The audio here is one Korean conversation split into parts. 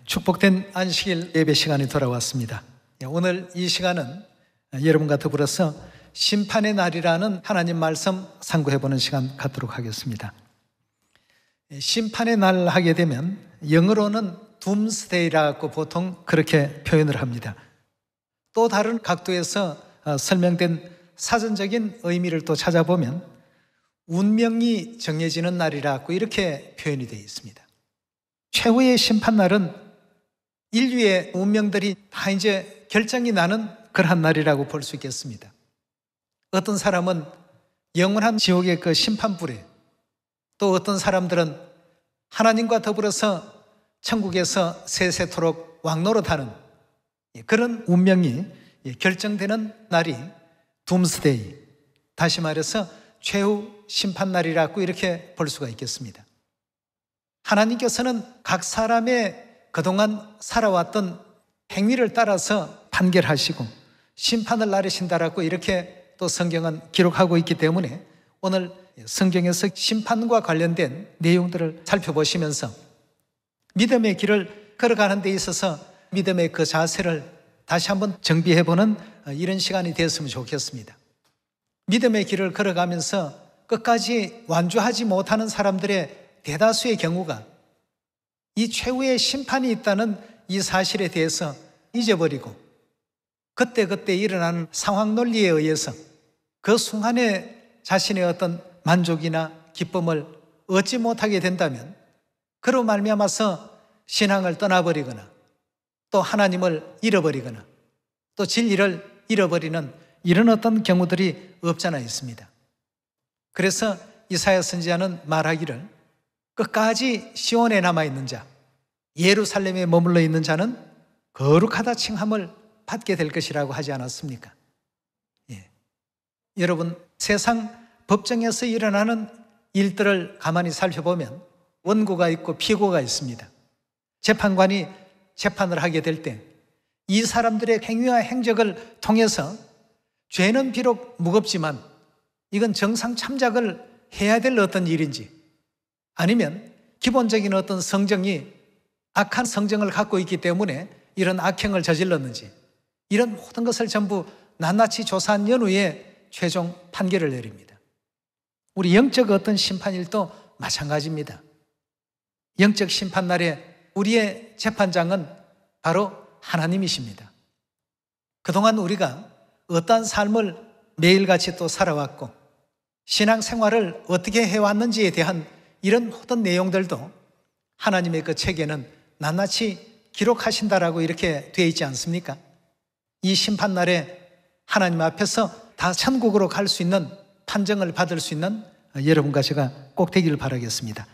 축복된 안식일 예배 시간이 돌아왔습니다. 오늘 이 시간은 여러분과 더불어서 심판의 날이라는 하나님 말씀 상고해보는 시간 갖도록 하겠습니다. 심판의 날 하게 되면 영어로는 둠스데이라고 보통 그렇게 표현을 합니다. 또 다른 각도에서 설명된 사전적인 의미를 또 찾아보면 운명이 정해지는 날이라고 이렇게 표현이 되어 있습니다. 최후의 심판날은 인류의 운명들이 다 이제 결정이 나는 그러한 날이라고 볼 수 있겠습니다. 어떤 사람은 영원한 지옥의 그 심판불에, 또 어떤 사람들은 하나님과 더불어서 천국에서 세세토록 왕노릇하는 그런 운명이 결정되는 날이 둠스데이, 다시 말해서 최후 심판날이라고 이렇게 볼 수가 있겠습니다. 하나님께서는 각 사람의 그동안 살아왔던 행위를 따라서 판결하시고 심판을 나르신다라고 이렇게 또 성경은 기록하고 있기 때문에 오늘 성경에서 심판과 관련된 내용들을 살펴보시면서 믿음의 길을 걸어가는 데 있어서 믿음의 그 자세를 다시 한번 정비해보는 이런 시간이 되었으면 좋겠습니다. 믿음의 길을 걸어가면서 끝까지 완주하지 못하는 사람들의 대다수의 경우가 이 최후의 심판이 있다는 이 사실에 대해서 잊어버리고 그때그때 일어나는 상황 논리에 의해서 그 순간에 자신의 어떤 만족이나 기쁨을 얻지 못하게 된다면 그로 말미암아서 신앙을 떠나버리거나 또 하나님을 잃어버리거나 또 진리를 잃어버리는 이런 어떤 경우들이 없잖아 있습니다. 그래서 이사야 선지자는 말하기를 끝까지 시온에 남아있는 자, 예루살렘에 머물러 있는 자는 거룩하다 칭함을 받게 될 것이라고 하지 않았습니까? 여러분, 세상 법정에서 일어나는 일들을 가만히 살펴보면 원고가 있고 피고가 있습니다. 재판관이 재판을 하게 될 때 이 사람들의 행위와 행적을 통해서 죄는 비록 무겁지만 이건 정상 참작을 해야 될 어떤 일인지, 아니면 기본적인 어떤 성정이 악한 성정을 갖고 있기 때문에 이런 악행을 저질렀는지, 이런 모든 것을 전부 낱낱이 조사한 연후에 최종 판결을 내립니다. 우리 영적 어떤 심판일도 마찬가지입니다. 영적 심판날에 우리의 재판장은 바로 하나님이십니다. 그동안 우리가 어떠한 삶을 매일같이 또 살아왔고 신앙생활을 어떻게 해왔는지에 대한 이런 모든 내용들도 하나님의 그 책에는 낱낱이 기록하신다라고 이렇게 되어 있지 않습니까? 이 심판날에 하나님 앞에서 다 천국으로 갈 수 있는 판정을 받을 수 있는 여러분과 제가 꼭 되기를 바라겠습니다.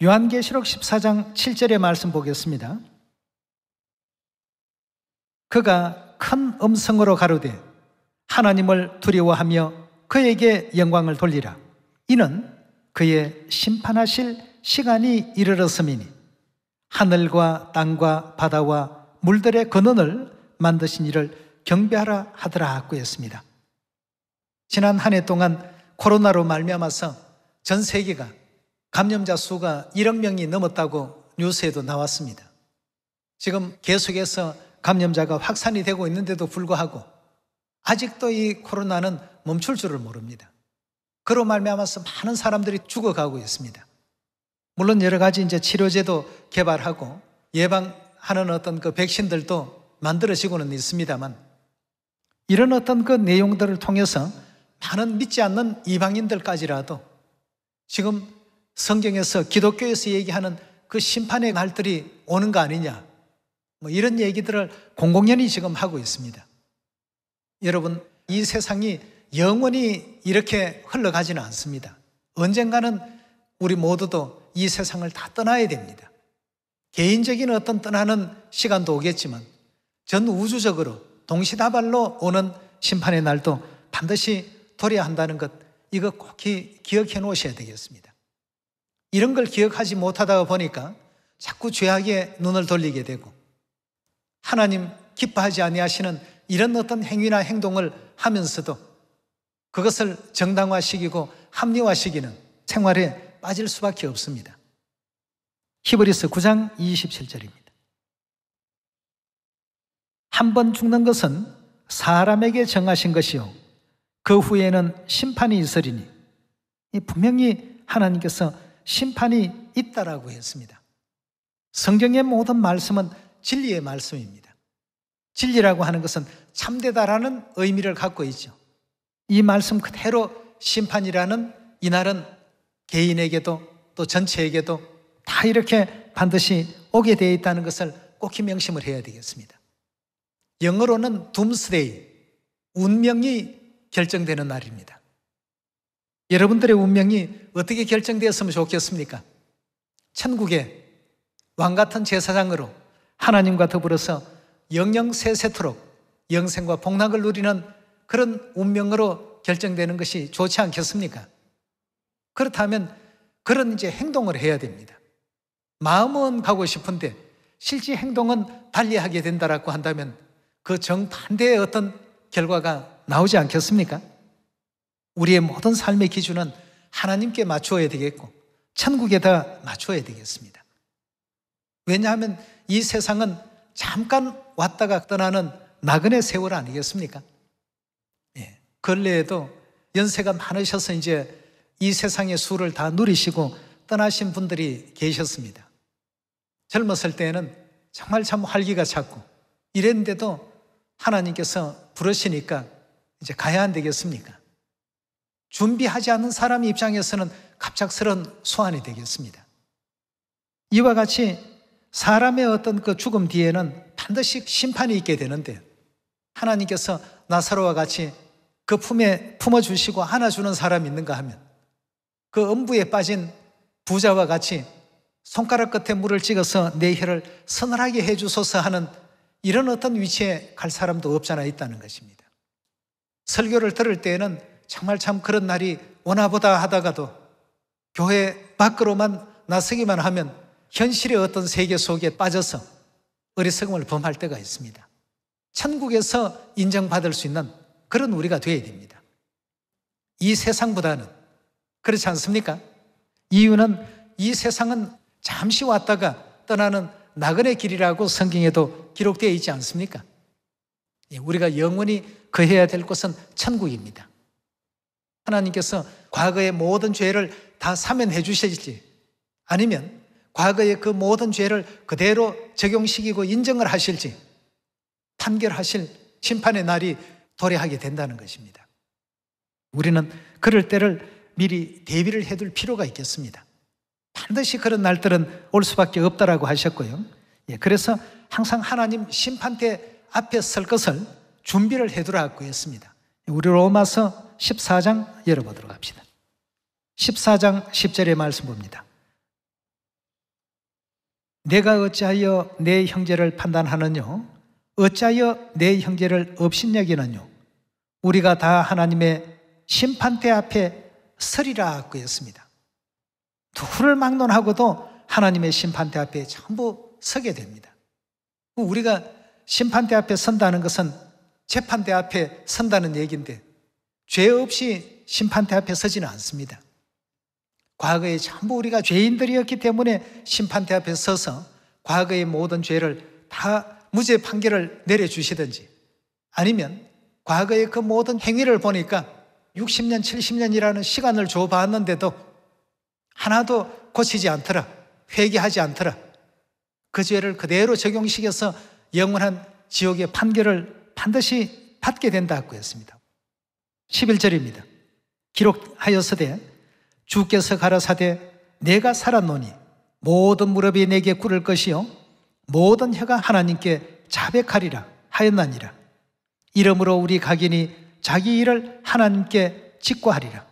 요한계시록 14장 7절의 말씀 보겠습니다. 그가 큰 음성으로 가로되 하나님을 두려워하며 그에게 영광을 돌리라. 이는 그의 심판하실 시간이 이르렀음이니 하늘과 땅과 바다와 물들의 근원을 만드신 이를 경배하라 하더라고 했습니다. 지난 한 해 동안 코로나로 말미암아서 전 세계가 감염자 수가 1억 명이 넘었다고 뉴스에도 나왔습니다. 지금 계속해서 감염자가 확산이 되고 있는데도 불구하고 아직도 이 코로나는 멈출 줄을 모릅니다. 그로 말미암아서 많은 사람들이 죽어가고 있습니다. 물론 여러 가지 이제 치료제도 개발하고 예방하는 어떤 그 백신들도 만들어지고는 있습니다만 이런 어떤 그 내용들을 통해서 많은 믿지 않는 이방인들까지라도 지금 성경에서 기독교에서 얘기하는 그 심판의 날들이 오는 거 아니냐, 뭐 이런 얘기들을 공공연히 지금 하고 있습니다. 여러분, 이 세상이 영원히 이렇게 흘러가지는 않습니다. 언젠가는 우리 모두도 이 세상을 다 떠나야 됩니다. 개인적인 어떤 떠나는 시간도 오겠지만 전 우주적으로 동시다발로 오는 심판의 날도 반드시 도래야 한다는 것, 이거 꼭 기억해 놓으셔야 되겠습니다. 이런 걸 기억하지 못하다 보니까 자꾸 죄악에 눈을 돌리게 되고 하나님 기뻐하지 아니하시는 이런 어떤 행위나 행동을 하면서도 그것을 정당화시키고 합리화시키는 생활에 빠질 수밖에 없습니다. 히브리서 9장 27절입니다. 한 번 죽는 것은 사람에게 정하신 것이요 그 후에는 심판이 있으리니, 분명히 하나님께서 심판이 있다라고 했습니다. 성경의 모든 말씀은 진리의 말씀입니다. 진리라고 하는 것은 참되다라는 의미를 갖고 있죠. 이 말씀 그대로 심판이라는 이날은 개인에게도 또 전체에게도 다 이렇게 반드시 오게 되어 있다는 것을 꼭 명심을 해야 되겠습니다. 영어로는 둠스데이, 운명이 결정되는 날입니다. 여러분들의 운명이 어떻게 결정되었으면 좋겠습니까? 천국에 왕같은 제사장으로 하나님과 더불어서 영영세세토록 영생과 복락을 누리는 그런 운명으로 결정되는 것이 좋지 않겠습니까? 그렇다면 그런 이제 행동을 해야 됩니다. 마음은 가고 싶은데 실제 행동은 달리하게 된다라고 한다면 그 정반대의 어떤 결과가 나오지 않겠습니까? 우리의 모든 삶의 기준은 하나님께 맞추어야 되겠고 천국에다 맞추어야 되겠습니다. 왜냐하면 이 세상은 잠깐 왔다가 떠나는 나그네 세월 아니겠습니까? 예, 근래에도 연세가 많으셔서 이제 이 세상의 수를 다 누리시고 떠나신 분들이 계셨습니다. 젊었을 때에는 정말 참 활기가 찼고 이랬는데도 하나님께서 부르시니까 이제 가야 안 되겠습니까? 준비하지 않은 사람 입장에서는 갑작스러운 소환이 되겠습니다. 이와 같이 사람의 어떤 그 죽음 뒤에는 반드시 심판이 있게 되는데 하나님께서 나사로와 같이 그 품에 품어주시고 안아주는 사람이 있는가 하면 그 음부에 빠진 부자와 같이 손가락 끝에 물을 찍어서 내 혀를 서늘하게 해주소서 하는 이런 어떤 위치에 갈 사람도 없잖아 있다는 것입니다. 설교를 들을 때에는 정말 참 그런 날이 오나보다 하다가도 교회 밖으로만 나서기만 하면 현실의 어떤 세계 속에 빠져서 어리석음을 범할 때가 있습니다. 천국에서 인정받을 수 있는 그런 우리가 되어야 됩니다. 이 세상보다는 그렇지 않습니까? 이유는 이 세상은 잠시 왔다가 떠나는 나그네 길이라고 성경에도 기록되어 있지 않습니까? 우리가 영원히 거해야 될 곳은 천국입니다. 하나님께서 과거의 모든 죄를 다 사면해 주실지 아니면 과거의 그 모든 죄를 그대로 적용시키고 인정을 하실지 판결하실 심판의 날이 도래하게 된다는 것입니다. 우리는 그럴 때를 미리 대비를 해둘 필요가 있겠습니다. 반드시 그런 날들은 올 수밖에 없다라고 하셨고요. 그래서 항상 하나님 심판대 앞에 설 것을 준비를 해두라고 했습니다. 우리 로마서 14장 열어보도록 합시다. 14장 10절의 말씀 봅니다. 내가 어찌하여 내 형제를 판단하느뇨? 어찌하여 내 형제를 업신여기느뇨? 우리가 다 하나님의 심판대 앞에 서리라고 했습니다. 누구를 막론하고도 하나님의 심판대 앞에 전부 서게 됩니다. 우리가 심판대 앞에 선다는 것은 재판대 앞에 선다는 얘기인데 죄 없이 심판대 앞에 서지는 않습니다. 과거에 전부 우리가 죄인들이었기 때문에 심판대 앞에 서서 과거의 모든 죄를 다 무죄 판결을 내려주시든지 아니면 과거의 그 모든 행위를 보니까 60년, 70년이라는 시간을 줘봤는데도 하나도 고치지 않더라, 회개하지 않더라, 그 죄를 그대로 적용시켜서 영원한 지옥의 판결을 반드시 받게 된다고 했습니다. 11절입니다. 기록하였으되 주께서 가라사대 내가 살았노니 모든 무릎이 내게 꿇을 것이요 모든 혀가 하나님께 자백하리라 하였나니라. 이러므로 우리 각인이 자기 일을 하나님께 직고하리라.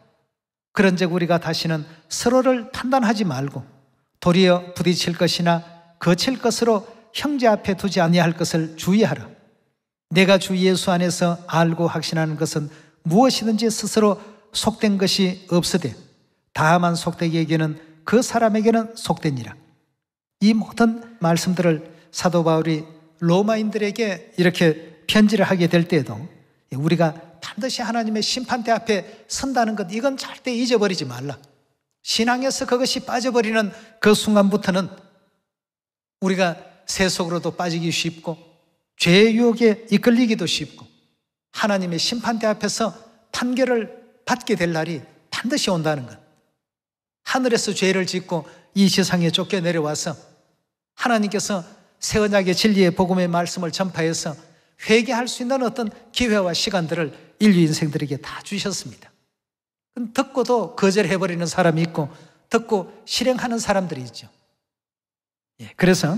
그런즉 우리가 다시는 서로를 판단하지 말고 도리어 부딪힐 것이나 거칠 것으로 형제 앞에 두지 아니할 것을 주의하라. 내가 주 예수 안에서 알고 확신하는 것은 무엇이든지 스스로 속된 것이 없으되 다만 속되기에게는 그 사람에게는 속되니라. 이 모든 말씀들을 사도 바울이 로마인들에게 이렇게 편지를 하게 될 때에도 우리가 반드시 하나님의 심판대 앞에 선다는 것, 이건 절대 잊어버리지 말라. 신앙에서 그것이 빠져버리는 그 순간부터는 우리가 세속으로도 빠지기 쉽고 죄의 유혹에 이끌리기도 쉽고 하나님의 심판대 앞에서 판결을 받게 될 날이 반드시 온다는 것. 하늘에서 죄를 짓고 이 세상에 쫓겨 내려와서 하나님께서 새 언약의 진리의 복음의 말씀을 전파해서 회개할 수 있는 어떤 기회와 시간들을 인류 인생들에게 다 주셨습니다. 듣고도 거절해버리는 사람이 있고 듣고 실행하는 사람들이 있죠. 그래서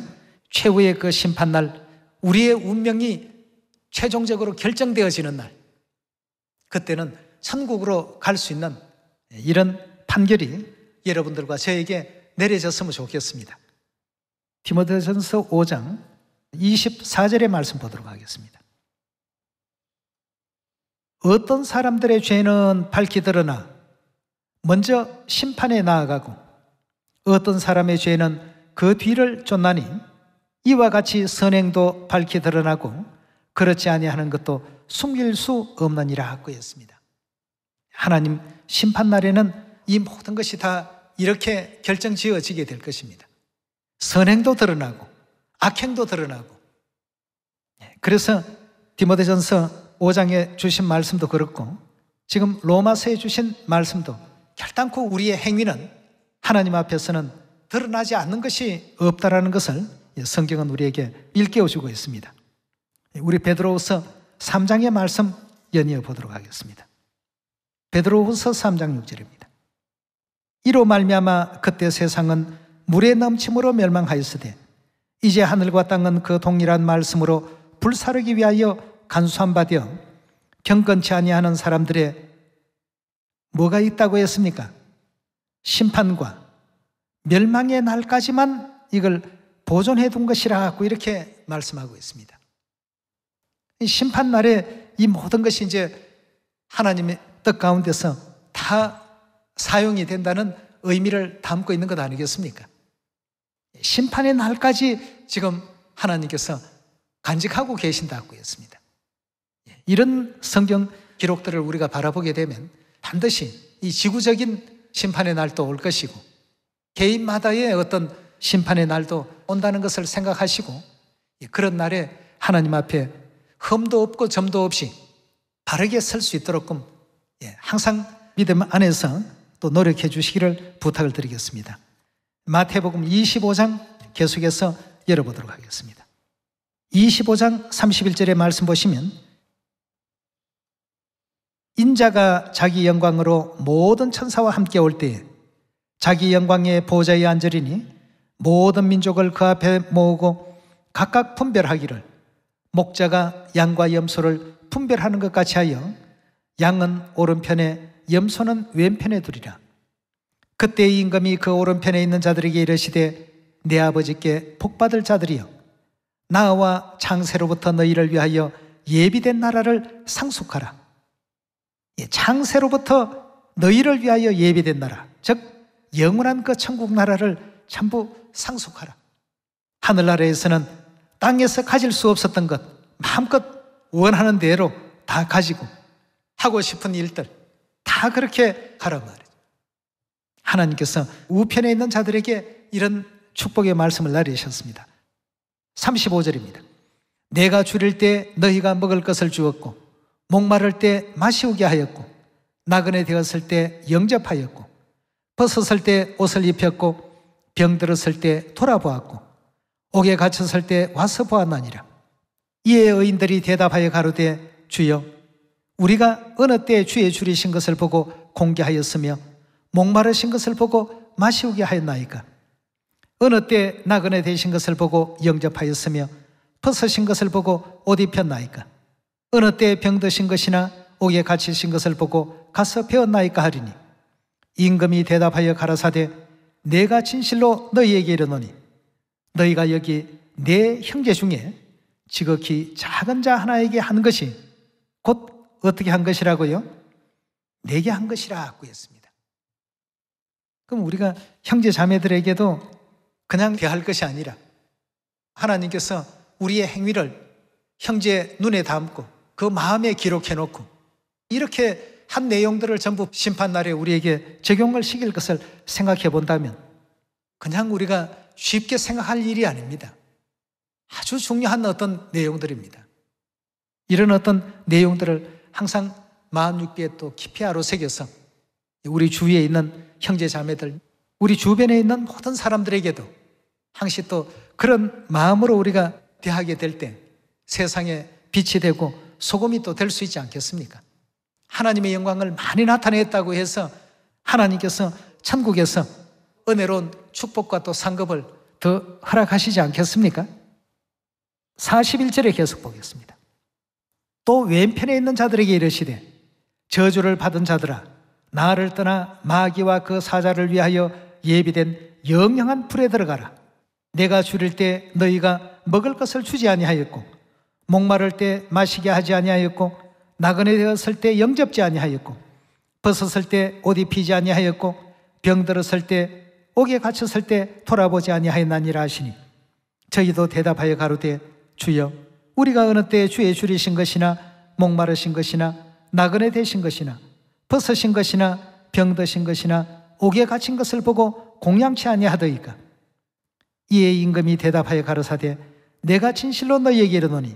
최후의 그 심판날, 우리의 운명이 최종적으로 결정되어지는 날, 그때는 천국으로 갈 수 있는 이런 판결이 여러분들과 저에게 내려졌으면 좋겠습니다. 디모데전서 5장 24절의 말씀 보도록 하겠습니다. 어떤 사람들의 죄는 밝히 드러나 먼저 심판에 나아가고 어떤 사람의 죄는 그 뒤를 쫓나니 이와 같이 선행도 밝히 드러나고 그렇지 아니하는 것도 숨길 수 없느니라 하고 했습니다. 하나님 심판날에는 이 모든 것이 다 이렇게 결정지어지게 될 것입니다. 선행도 드러나고 악행도 드러나고. 그래서 디모데전서 5장에 주신 말씀도 그렇고 지금 로마서에 주신 말씀도 결단코 우리의 행위는 하나님 앞에서는 드러나지 않는 것이 없다라는 것을 성경은 우리에게 일깨워주고 있습니다. 우리 베드로후서 3장의 말씀 연이어 보도록 하겠습니다. 베드로후서 3장 6절입니다. 이로 말미암아 그때 세상은 물의 넘침으로 멸망하였으되 이제 하늘과 땅은 그 동일한 말씀으로 불사르기 위하여 간수함 받아 경건치 아니하는 사람들의 뭐가 있다고 했습니까? 심판과 멸망의 날까지만 이걸 보존해 둔 것이라고 이렇게 말씀하고 있습니다. 이 심판날에 이 모든 것이 이제 하나님의 뜻 가운데서 다 사용이 된다는 의미를 담고 있는 것 아니겠습니까? 심판의 날까지 지금 하나님께서 간직하고 계신다고 했습니다. 이런 성경 기록들을 우리가 바라보게 되면 반드시 이 지구적인 심판의 날도 올 것이고 개인마다의 어떤 심판의 날도 온다는 것을 생각하시고 그런 날에 하나님 앞에 흠도 없고 점도 없이 바르게 설 수 있도록끔 항상 믿음 안에서 또 노력해 주시기를 부탁을 드리겠습니다. 마태복음 25장 계속해서 열어보도록 하겠습니다. 25장 31절의 말씀 보시면 인자가 자기 영광으로 모든 천사와 함께 올 때에 자기 영광의 보좌에 앉으리니 모든 민족을 그 앞에 모으고 각각 분별하기를 목자가 양과 염소를 분별하는 것 같이 하여 양은 오른편에 염소는 왼편에 두리라. 그때 임금이 그 오른편에 있는 자들에게 이르시되 내 아버지께 복받을 자들이여 나와 창세로부터 너희를 위하여 예비된 나라를 상속하라. 창세로부터 너희를 위하여 예비된 나라, 즉 영원한 그 천국 나라를 전부 상속하라. 하늘나라에서는 땅에서 가질 수 없었던 것 마음껏 원하는 대로 다 가지고 하고 싶은 일들 다 그렇게 하라 말이죠. 하나님께서 우편에 있는 자들에게 이런 축복의 말씀을 내리셨습니다. 35절입니다. 내가 줄일 때 너희가 먹을 것을 주었고 목마를 때 마시우게 하였고 나그네 되었을 때 영접하였고 벗었을 때 옷을 입혔고 병들었을 때 돌아보았고 옥에 갇혔을 때 와서 보았나니라. 이에 의인들이 대답하여 가로되 주여 우리가 어느 때 주의 줄이신 것을 보고 공개하였으며 목마르신 것을 보고 마시우게 하였나이까? 어느 때 나그네 되신 것을 보고 영접하였으며 벗으신 것을 보고 옷 입혔나이까? 어느 때 병드신 것이나 옥에 갇히신 것을 보고 가서 배웠나이까 하리니 임금이 대답하여 가라사대 내가 진실로 너희에게 이르노니 너희가 여기 내 형제 중에 지극히 작은 자 하나에게 한 것이 곧 어떻게 한 것이라고요? 내게 한 것이라고 했습니다. 그럼 우리가 형제 자매들에게도 그냥 대할 것이 아니라 하나님께서 우리의 행위를 형제 눈에 담고 그 마음에 기록해 놓고 이렇게 한 내용들을 전부 심판날에 우리에게 적용을 시킬 것을 생각해 본다면 그냥 우리가 쉽게 생각할 일이 아닙니다. 아주 중요한 어떤 내용들입니다. 이런 어떤 내용들을 항상 마음 육비에 또 깊이 아로새겨서 우리 주위에 있는 형제 자매들, 우리 주변에 있는 모든 사람들에게도 항시 또 그런 마음으로 우리가 대하게 될 때 세상에 빛이 되고 소금이 또 될 수 있지 않겠습니까? 하나님의 영광을 많이 나타냈다고 해서 하나님께서 천국에서 은혜로운 축복과 또 상급을 더 허락하시지 않겠습니까? 41절에 계속 보겠습니다. 또 왼편에 있는 자들에게 이르시되 저주를 받은 자들아 나를 떠나 마귀와 그 사자를 위하여 예비된 영영한 불에 들어가라. 내가 줄일 때 너희가 먹을 것을 주지 아니하였고 목마를 때 마시게 하지 아니하였고 나그네 되었을 때 영접지 아니하였고 벗었을 때 옷 입히지 아니하였고 병들었을 때 옥에 갇혔을 때 돌아보지 아니하였나니라 하시니 저희도 대답하여 가로되 주여 우리가 어느 때에 주의 줄이신 것이나 목마르신 것이나 나그네 되신 것이나 벗으신 것이나 병드신 것이나 옥에 갇힌 것을 보고 공양치 아니하더이까. 이에 임금이 대답하여 가로사대 내가 진실로 너희에게 이르노니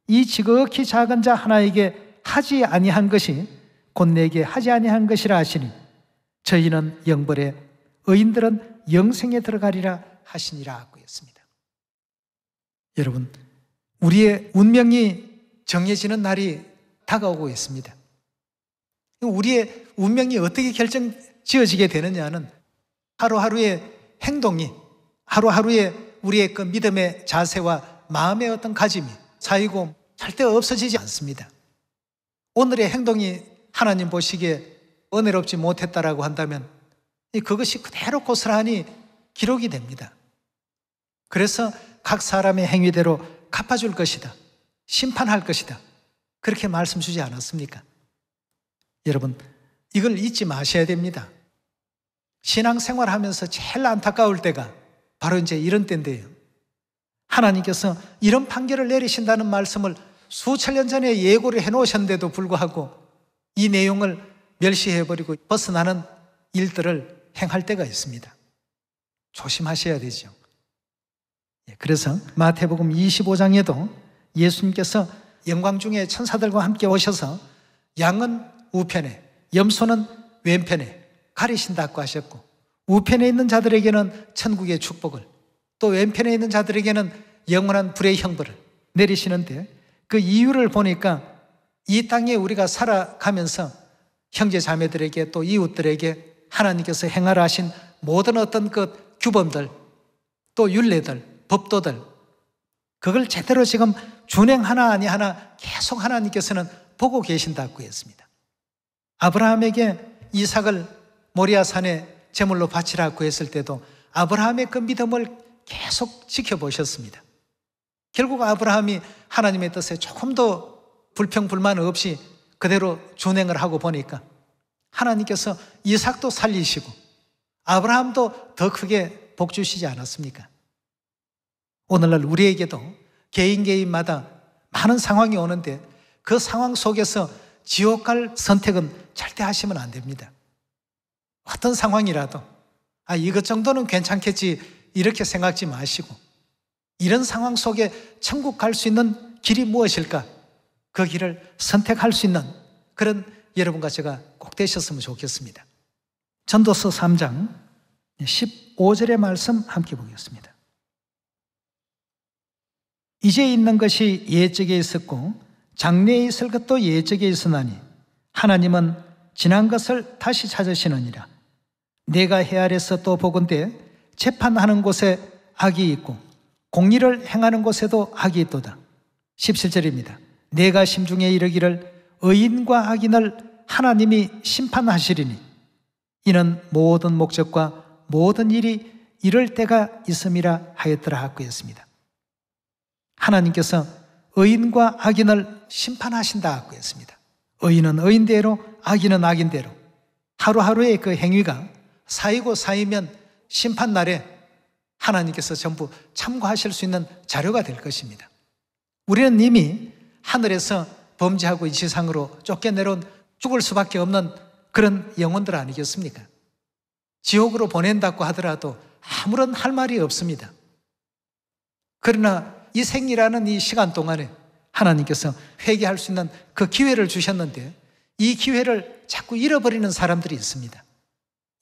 이 지극히 작은 자 하나에게 하지 아니한 것이 곧 내게 하지 아니한 것이라 하시니 저희는 영벌에 의인들은 영생에 들어가리라 하시니라 하고 했습니다. 여러분, 우리의 운명이 정해지는 날이 다가오고 있습니다. 우리의 운명이 어떻게 결정지어지게 되느냐는 하루하루의 행동이, 하루하루의 우리의 그 믿음의 자세와 마음의 어떤 가짐이 쌓이고 절대 없어지지 않습니다. 오늘의 행동이 하나님 보시기에 은혜롭지 못했다라고 한다면 그것이 그대로 고스란히 기록이 됩니다. 그래서 각 사람의 행위대로 갚아줄 것이다, 심판할 것이다, 그렇게 말씀 주지 않았습니까? 여러분, 이걸 잊지 마셔야 됩니다. 신앙생활 하면서 제일 안타까울 때가 바로 이제 이런 때인데요. 하나님께서 이런 판결을 내리신다는 말씀을 수천 년 전에 예고를 해놓으셨는데도 불구하고 이 내용을 멸시해버리고 벗어나는 일들을 행할 때가 있습니다. 조심하셔야 되죠. 그래서 마태복음 25장에도 예수님께서 영광 중에 천사들과 함께 오셔서 양은 우편에, 염소는 왼편에 가리신다고 하셨고 우편에 있는 자들에게는 천국의 축복을, 또 왼편에 있는 자들에게는 영원한 불의 형벌을 내리시는데 그 이유를 보니까 이 땅에 우리가 살아가면서 형제 자매들에게 또 이웃들에게 하나님께서 행하라 하신 모든 어떤 그 규범들, 또 율례들, 법도들, 그걸 제대로 지금 준행하나 아니하나 계속 하나님께서는 보고 계신다고 했습니다. 아브라함에게 이삭을 모리아산에 제물로 바치라고 했을 때도 아브라함의 그 믿음을 계속 지켜보셨습니다. 결국 아브라함이 하나님의 뜻에 조금 더 불평불만 없이 그대로 준행을 하고 보니까 하나님께서 이삭도 살리시고 아브라함도 더 크게 복 주시지 않았습니까? 오늘날 우리에게도 개인마다 많은 상황이 오는데 그 상황 속에서 지옥 갈 선택은 절대 하시면 안 됩니다. 어떤 상황이라도 이것 정도는 괜찮겠지 이렇게 생각지 마시고 이런 상황 속에 천국 갈 수 있는 길이 무엇일까? 그 길을 선택할 수 있는 그런 여러분과 제가 꼭 되셨으면 좋겠습니다. 전도서 3장 15절의 말씀 함께 보겠습니다. 이제 있는 것이 옛적에 있었고 장래에 있을 것도 옛적에 있으나니 하나님은 지난 것을 다시 찾으시느니라. 내가 해 아래서 또 보건대 재판하는 곳에 악이 있고 공의를 행하는 곳에도 악이 있도다. 17절입니다. 내가 심중에 이르기를 의인과 악인을 하나님이 심판하시리니 이는 모든 목적과 모든 일이 이럴 때가 있음이라 하였더라 하고 했습니다. 하나님께서 의인과 악인을 심판하신다 하고 했습니다. 의인은 의인대로, 악인은 악인대로 하루하루의 그 행위가 쌓이고 쌓이면 심판날에 하나님께서 전부 참고하실 수 있는 자료가 될 것입니다. 우리는 이미 하늘에서 범죄하고 이 지상으로 쫓겨내려온 죽을 수밖에 없는 그런 영혼들 아니겠습니까? 지옥으로 보낸다고 하더라도 아무런 할 말이 없습니다. 그러나 이 생이라는 이 시간 동안에 하나님께서 회개할 수 있는 그 기회를 주셨는데 이 기회를 자꾸 잃어버리는 사람들이 있습니다.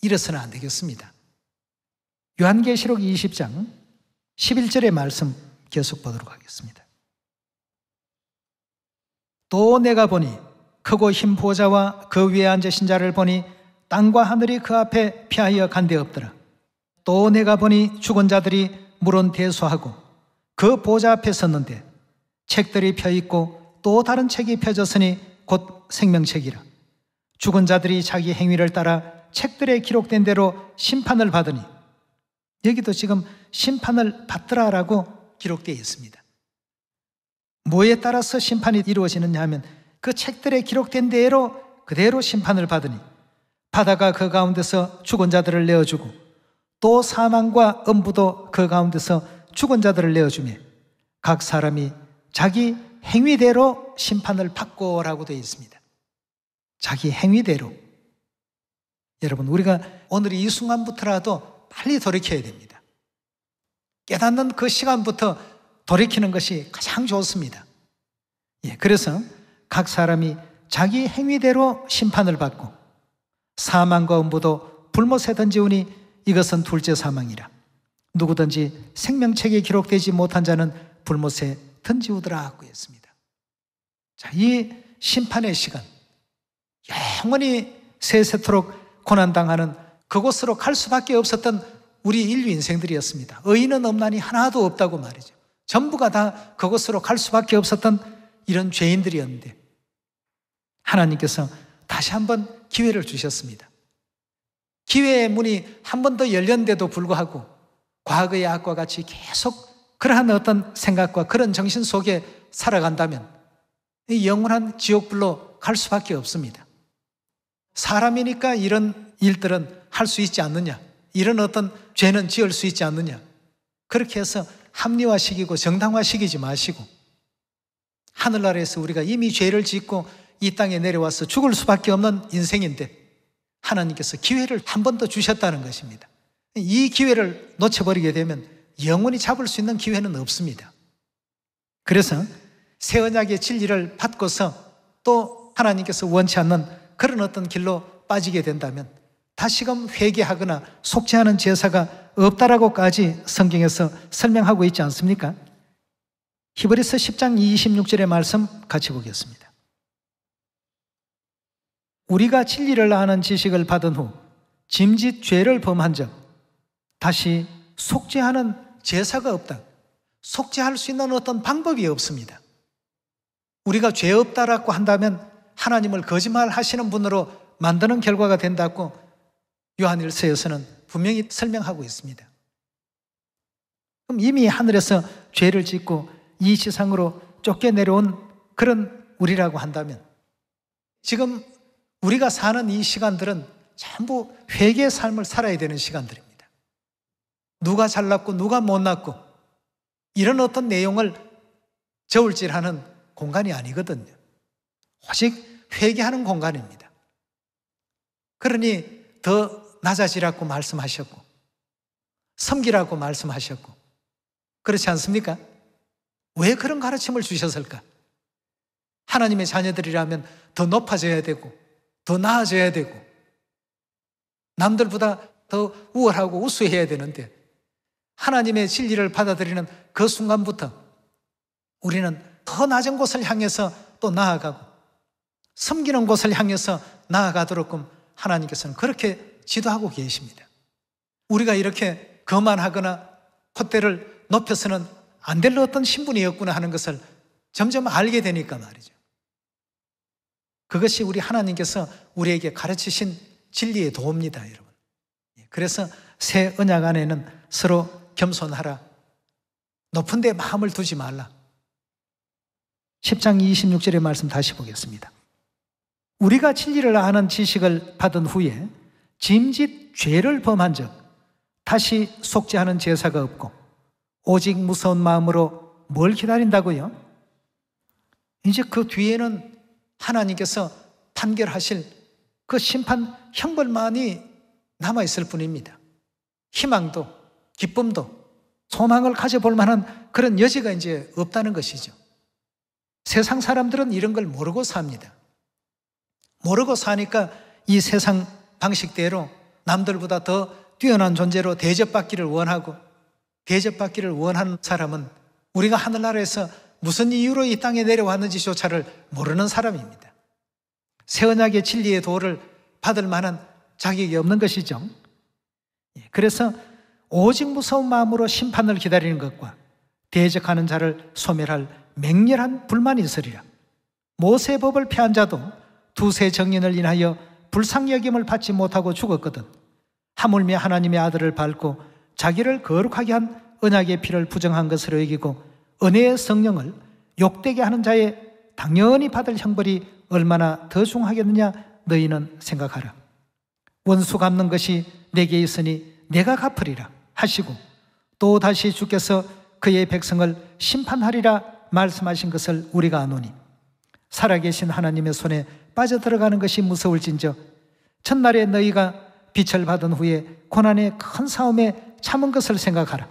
이래서는 안 되겠습니다. 요한계시록 20장 11절의 말씀 계속 보도록 하겠습니다. 또 내가 보니 크고 흰 보좌와 그 위에 앉으신 자를 보니 땅과 하늘이 그 앞에 피하여 간데 없더라. 또 내가 보니 죽은 자들이 물은 대수하고 그 보좌 앞에 섰는데 책들이 펴있고 또 다른 책이 펴졌으니 곧 생명책이라. 죽은 자들이 자기 행위를 따라 책들에 기록된 대로 심판을 받으니, 여기도 지금 심판을 받더라라고 기록되어 있습니다. 뭐에 따라서 심판이 이루어지느냐 하면 그 책들에 기록된 대로 그대로 심판을 받으니 바다가 그 가운데서 죽은 자들을 내어주고 또 사망과 음부도 그 가운데서 죽은 자들을 내어주며 각 사람이 자기 행위대로 심판을 받고라고 되어 있습니다. 자기 행위대로. 여러분, 우리가 오늘 이 순간부터라도 빨리 돌이켜야 됩니다. 깨닫는 그 시간부터 돌이키는 것이 가장 좋습니다. 그래서 각 사람이 자기 행위대로 심판을 받고 사망과 음부도 불못에 던지우니 이것은 둘째 사망이라. 누구든지 생명책에 기록되지 못한 자는 불못에 던지우더라 하고 했습니다. 자, 이 심판의 시간, 영원히 세세토록 고난당하는 그곳으로 갈 수밖에 없었던 우리 인류 인생들이었습니다. 의인은 없나니 하나도 없다고 말이죠. 전부가 다 그곳으로 갈 수밖에 없었던 이런 죄인들이었는데 하나님께서 다시 한번 기회를 주셨습니다. 기회의 문이 한 번 더 열렸는데도 불구하고 과거의 악과 같이 계속 그러한 어떤 생각과 그런 정신 속에 살아간다면 영원한 지옥불로 갈 수밖에 없습니다. 사람이니까 이런 일들은 할 수 있지 않느냐, 이런 어떤 죄는 지을 수 있지 않느냐, 그렇게 해서 합리화시키고 정당화시키지 마시고 하늘나라에서 우리가 이미 죄를 짓고 이 땅에 내려와서 죽을 수밖에 없는 인생인데 하나님께서 기회를 한 번 더 주셨다는 것입니다. 이 기회를 놓쳐버리게 되면 영원히 잡을 수 있는 기회는 없습니다. 그래서 새 언약의 진리를 받고서 또 하나님께서 원치 않는 그런 어떤 길로 빠지게 된다면 다시금 회개하거나 속죄하는 제사가 없다라고까지 성경에서 설명하고 있지 않습니까? 히브리서 10장 26절의 말씀 같이 보겠습니다. 우리가 진리를 아는 지식을 받은 후 짐짓 죄를 범한 적 다시 속죄하는 제사가 없다. 속죄할 수 있는 어떤 방법이 없습니다. 우리가 죄 없다라고 한다면 하나님을 거짓말하시는 분으로 만드는 결과가 된다고 요한일서에서는 분명히 설명하고 있습니다. 그럼 이미 하늘에서 죄를 짓고 이 세상으로 쫓겨내려온 그런 우리라고 한다면 지금 우리가 사는 이 시간들은 전부 회개의 삶을 살아야 되는 시간들입니다. 누가 잘났고 누가 못났고 이런 어떤 내용을 저울질하는 공간이 아니거든요. 오직 회개하는 공간입니다. 그러니 더 낮아지라고 말씀하셨고 섬기라고 말씀하셨고 그렇지 않습니까? 왜 그런 가르침을 주셨을까? 하나님의 자녀들이라면 더 높아져야 되고 더 나아져야 되고 남들보다 더 우월하고 우수해야 되는데 하나님의 진리를 받아들이는 그 순간부터 우리는 더 낮은 곳을 향해서 또 나아가고 섬기는 곳을 향해서 나아가도록끔 하나님께서는 그렇게 지도하고 계십니다. 우리가 이렇게 거만하거나 콧대를 높여서는 안 될 어떤 신분이었구나 하는 것을 점점 알게 되니까 말이죠. 그것이 우리 하나님께서 우리에게 가르치신 진리의 도입니다, 여러분. 그래서 새 언약 안에는 서로 겸손하라. 높은 데 마음을 두지 말라. 10장 26절의 말씀 다시 보겠습니다. 우리가 진리를 아는 지식을 받은 후에 짐짓 죄를 범한 적 다시 속죄하는 제사가 없고 오직 무서운 마음으로 뭘 기다린다고요? 이제 그 뒤에는 하나님께서 판결하실 그 심판 형벌만이 남아있을 뿐입니다. 희망도 기쁨도 소망을 가져볼 만한 그런 여지가 이제 없다는 것이죠. 세상 사람들은 이런 걸 모르고 삽니다. 모르고 사니까 이 세상 방식대로 남들보다 더 뛰어난 존재로 대접받기를 원하고, 대접받기를 원하는 사람은 우리가 하늘나라에서 무슨 이유로 이 땅에 내려왔는지조차를 모르는 사람입니다. 새 언약의 진리의 도를 받을 만한 자격이 없는 것이죠. 그래서 오직 무서운 마음으로 심판을 기다리는 것과 대적하는 자를 소멸할 맹렬한 불만이 있으리라. 모세의 법을 폐한 자도 두세 정인을 인하여 불쌍여김을 받지 못하고 죽었거든. 하물며 하나님의 아들을 밟고 자기를 거룩하게 한 언약의 피를 부정한 것으로 여기고 은혜의 성령을 욕되게 하는 자의 당연히 받을 형벌이 얼마나 더 중하겠느냐 너희는 생각하라. 원수 갚는 것이 내게 있으니 내가 갚으리라 하시고 또 다시 주께서 그의 백성을 심판하리라 말씀하신 것을 우리가 아노니 살아계신 하나님의 손에 빠져들어가는 것이 무서울진저 첫날에 너희가 빛을 받은 후에 고난의 큰 싸움에 참은 것을 생각하라.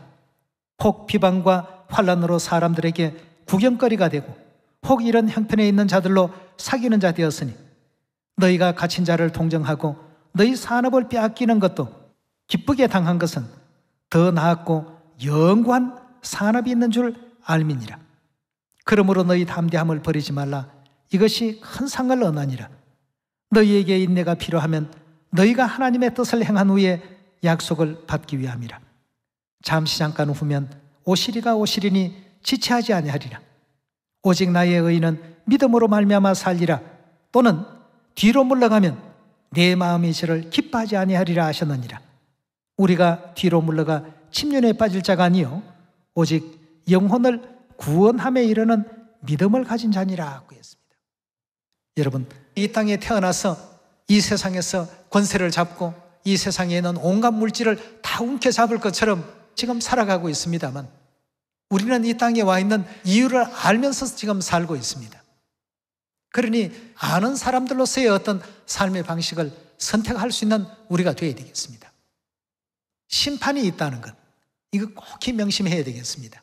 혹 비방과 환난으로 사람들에게 구경거리가 되고 혹 이런 형편에 있는 자들로 사귀는 자 되었으니 너희가 갇힌 자를 동정하고 너희 산업을 빼앗기는 것도 기쁘게 당한 것은 더 나았고 영구한 산업이 있는 줄 알미니라. 그러므로 너희 담대함을 버리지 말라. 이것이 큰 상을 얻나니라. 너희에게 인내가 필요하면 너희가 하나님의 뜻을 행한 후에 약속을 받기 위함이라. 잠시 잠깐 후면 오시리가 오시리니 지체하지 아니하리라. 오직 나의 의인은 믿음으로 말미암아 살리라. 또는 뒤로 물러가면 내 마음이 저를 기뻐하지 아니하리라 하셨느니라. 우리가 뒤로 물러가 침륜에 빠질 자가 아니요 오직 영혼을 구원함에 이르는 믿음을 가진 자니라 했습니다. 여러분, 이 땅에 태어나서 이 세상에서 권세를 잡고 이 세상에 있는 온갖 물질을 다 움켜잡을 것처럼 지금 살아가고 있습니다만 우리는 이 땅에 와 있는 이유를 알면서 지금 살고 있습니다. 그러니 아는 사람들로서의 어떤 삶의 방식을 선택할 수 있는 우리가 되어야 되겠습니다. 심판이 있다는 것, 이거 꼭 명심해야 되겠습니다.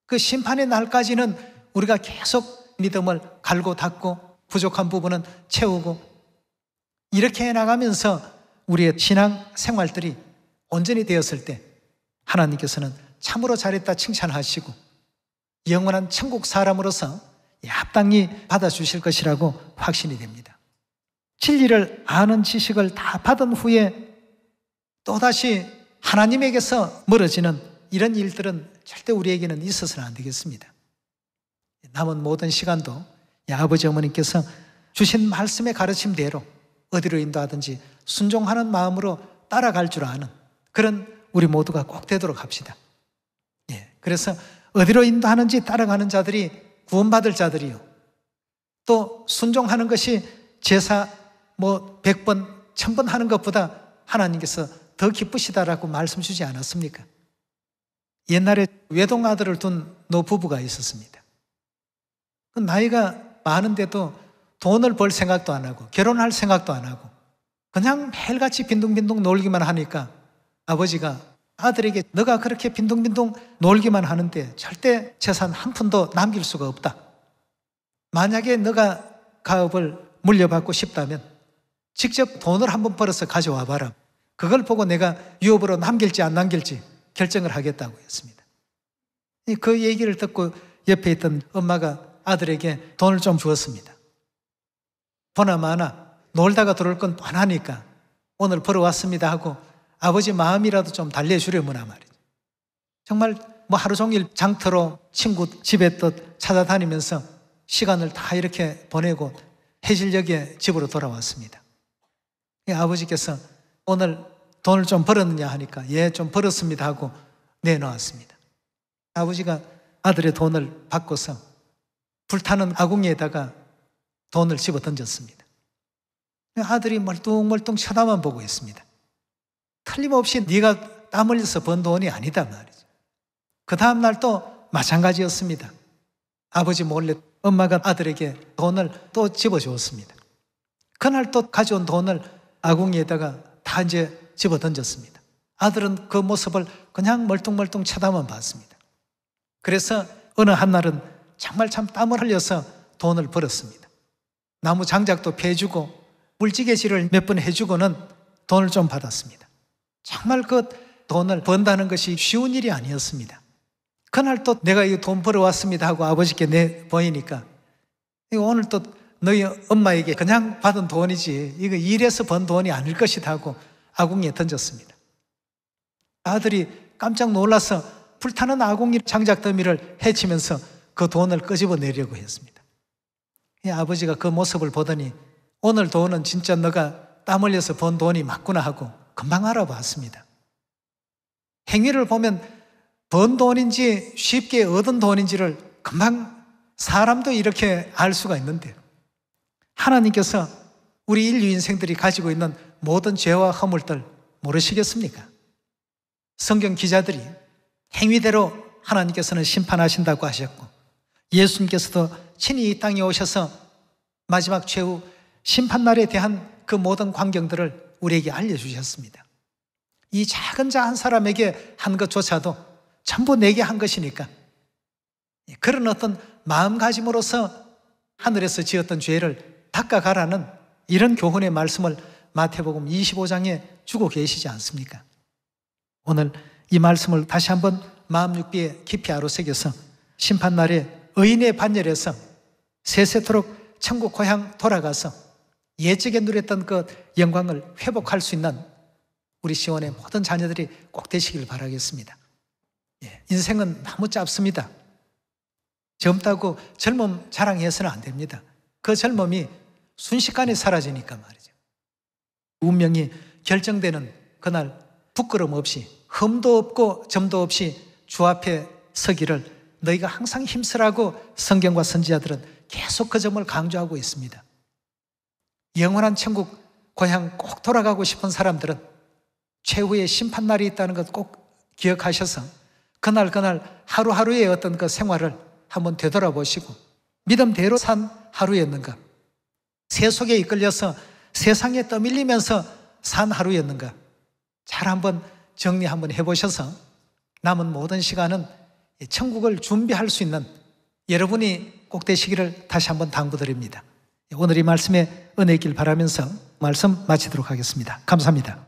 그 심판의 날까지는 우리가 계속 믿음을 갈고 닦고 부족한 부분은 채우고 이렇게 해나가면서 우리의 신앙 생활들이 온전히 되었을 때 하나님께서는 참으로 잘했다 칭찬하시고 영원한 천국 사람으로서 합당히 받아주실 것이라고 확신이 됩니다. 진리를 아는 지식을 다 받은 후에 또다시 하나님에게서 멀어지는 이런 일들은 절대 우리에게는 있어서는 안 되겠습니다. 남은 모든 시간도 아버지 어머니께서 주신 말씀의 가르침대로 어디로 인도하든지 순종하는 마음으로 따라갈 줄 아는 그런 우리 모두가 꼭 되도록 합시다. 그래서 어디로 인도하는지 따라가는 자들이 구원받을 자들이요. 또 순종하는 것이 제사 100번, 1000번 하는 것보다 하나님께서 더 기쁘시다라고 말씀 주지 않았습니까? 옛날에 외동아들을 둔 노부부가 있었습니다. 나이가 많은데도 돈을 벌 생각도 안 하고 결혼할 생각도 안 하고 그냥 매일같이 빈둥빈둥 놀기만 하니까 아버지가 아들에게 너가 그렇게 빈둥빈둥 놀기만 하는데 절대 재산 한 푼도 남길 수가 없다. 만약에 너가 가업을 물려받고 싶다면 직접 돈을 한번 벌어서 가져와 봐라. 그걸 보고 내가 유업으로 남길지 안 남길지 결정을 하겠다고 했습니다. 그 얘기를 듣고 옆에 있던 엄마가 아들에게 돈을 좀 주었습니다. 보나마나 놀다가 들어올 건 뻔하니까 오늘 벌어왔습니다 하고 아버지 마음이라도 좀 달래주려무나 말이죠. 정말 하루 종일 장터로 친구 집에 또 찾아다니면서 시간을 다 이렇게 보내고 해질녘에 집으로 돌아왔습니다. 아버지께서 오늘 돈을 좀 벌었느냐 하니까 예, 좀 벌었습니다 하고 내놓았습니다. 아버지가 아들의 돈을 받고서 불타는 아궁이에다가 돈을 집어 던졌습니다. 아들이 멀뚱멀뚱 쳐다만 보고 있습니다. 틀림없이 네가 땀 흘려서 번 돈이 아니다 말이죠. 그 다음 날 또 마찬가지였습니다. 아버지 몰래 엄마가 아들에게 돈을 또 집어주었습니다. 그날 또 가져온 돈을 아궁이에다가 다 이제 집어 던졌습니다. 아들은 그 모습을 그냥 멀뚱멀뚱 쳐다만 봤습니다. 그래서 어느 한날은 정말 참 땀을 흘려서 돈을 벌었습니다. 나무 장작도 패주고 물지개질을 몇 번 해주고는 돈을 좀 받았습니다. 정말 그 돈을 번다는 것이 쉬운 일이 아니었습니다. 그날 또 내가 이 돈 벌어왔습니다 하고 아버지께 내보이니까 오늘 또 너희 엄마에게 그냥 받은 돈이지 이거 일해서 번 돈이 아닐 것이다 하고 아궁이에 던졌습니다. 아들이 깜짝 놀라서 불타는 아궁이 장작더미를 헤치면서 그 돈을 끄집어내려고 했습니다. 아버지가 그 모습을 보더니 오늘 돈은 진짜 너가 땀 흘려서 번 돈이 맞구나 하고 금방 알아봤습니다. 행위를 보면 번 돈인지 쉽게 얻은 돈인지를 금방 사람도 이렇게 알 수가 있는데요. 하나님께서 우리 인류 인생들이 가지고 있는 모든 죄와 허물들 모르시겠습니까? 성경 기자들이 행위대로 하나님께서는 심판하신다고 하셨고 예수님께서도 친히 이 땅에 오셔서 마지막 최후 심판날에 대한 그 모든 광경들을 우리에게 알려주셨습니다. 이 작은 자 한 사람에게 한 것조차도 전부 내게 한 것이니까 그런 어떤 마음가짐으로서 하늘에서 지었던 죄를 닦아가라는 이런 교훈의 말씀을 마태복음 25장에 주고 계시지 않습니까? 오늘 이 말씀을 다시 한번 마음 육비에 깊이 아로새겨서 심판날에 의인의 반열에서 세세토록 천국 고향 돌아가서 예적에 누렸던 그 영광을 회복할 수 있는 우리 시온의 모든 자녀들이 꼭 되시길 바라겠습니다. 인생은 너무 짧습니다. 젊다고 젊음 자랑해서는 안 됩니다. 그 젊음이 순식간에 사라지니까 말이죠. 운명이 결정되는 그날 부끄럼 없이 흠도 없고 점도 없이 주 앞에 서기를 너희가 항상 힘쓰라고 성경과 선지자들은 계속 그 점을 강조하고 있습니다. 영원한 천국 고향 꼭 돌아가고 싶은 사람들은 최후의 심판날이 있다는 것 꼭 기억하셔서 그날 하루하루의 어떤 그 생활을 한번 되돌아보시고 믿음대로 산 하루였는가, 세속에 이끌려서 세상에 떠밀리면서 산 하루였는가 잘 한번 정리 한번 해보셔서 남은 모든 시간은 천국을 준비할 수 있는 여러분이 꼭 되시기를 다시 한번 당부드립니다. 오늘 이 말씀에 은혜 있길 바라면서 말씀 마치도록 하겠습니다. 감사합니다.